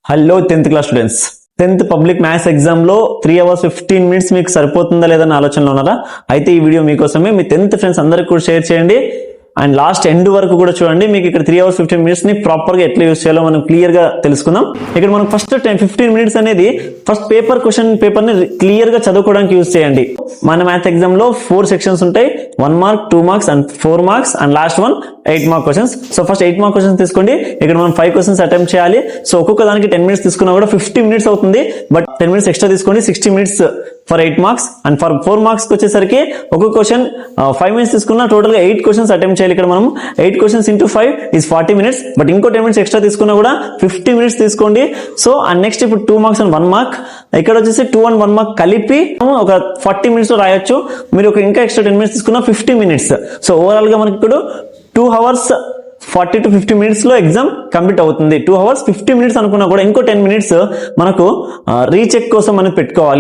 Hello 10th class students, 10th public maths exam లో 3 hours 15 minutes మీకు సరిపోతుందా లేదన్న ఆలోచనలో ఉన్నారా? అయితే ఈ వీడియో మీకోసమే. మీ 10th ఫ్రెండ్స్ అందరికి కూడా షేర్ చేయండి అండ్ లాస్ట్ ఎండ్ వరకు కూడా చూడండి. మీకు ఇక్కడ 3 hours 15 minutes ని ప్రాపర్ గా ఎట్లా యూస్ చేయాలో మనం క్లియర్ గా తెలుసుకుందాం. ఇక్కడ మనం ఫస్ట్ 15 minutes అనేది ఫస్ట్ క్వశ్చన్ పేపర్ ని క్లియర్ గా చదువుకోవడానికి యూస్ చేయండి. మన మ్యాథ్ ఎగ్జామ్ లో 4 sections ఉంటాయి. 1 mark, 2 marks and 4 marks and last one 8 mark questions. So first 8 mark questions తీసుకోండి. ఇక్కడ మనం 5 questions అటెంప్ట్ చేయాలి. సో ఒక్కొక్క దానికి 10 minutes తీసుకున్నా కూడా 50 minutes అవుతుంది. బట్ 10 minutes ఎక్స్ట్రా తీసుకోండి. 60 minutes for 8 marks and for 4 marks వచ్చేసరికి ఒక్కొక్క క్వశ్చన్ 5 minutes తీసుకున్నా టోటల్ గా 8 questions అటెంప్ట్ చేయాలి. ఇక్కడ మనం 8 questions into 5 is 40 minutes. But ఇంకో 10 minutes ఎక్స్ట్రా తీసుకున్నా కూడా 50 minutes తీసుకోండి. సో అండ్ నెక్స్ట్ ఇప్పుడు 2 marks అండ్ 1 mark, ఇక్కడ వచ్చేసి 2 and 1 mark కలిపి ఒక 40 minutes లో రాయొచ్చు. మీరు ఒక ఇంకా ఎక్స్ట్రా 10 minutes తీసుకున్నా 50 minutes. సో ఓవరాల్ గా మనకి ఇప్పుడు 2 hours 40 to 50 minutes లో ఎగ్జామ్ కంప్లీట్ అవుతుంది. 2 hours 50 minutes అనుకున్నా కూడా ఇంకో 10 minutes మనకు రీచెక్ కోసం మనం పెట్టుకోవాలి.